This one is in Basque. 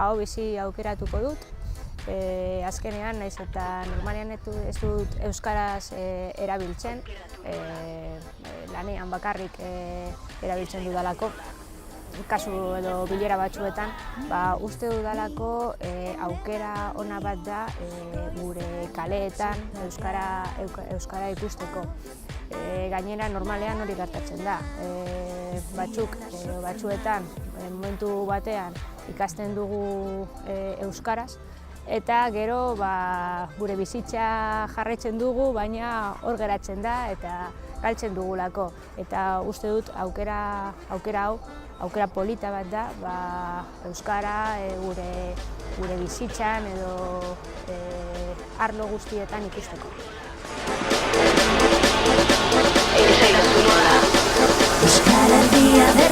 hau bizi aukeratuko dut. Azkenean, naiz eta normalean ez dut euskaraz erabiltzen, lanean bakarrik erabiltzen dudalako, kasu edo bilera batzuetan, uste dudalako aukera ona bat da gure kaleetan euskara ikusteko. Gainera, normalean hori gertatzen da. Batzuetan, momentu batean ikasten dugu euskaraz, eta gero gure bizitza jarraitzen dugu, baina hor geratzen da eta galtzen dugulako. Eta uste dut aukera hau, aukera polita bat da, euskara gure bizitzan edo arlo guztietan ikusteko.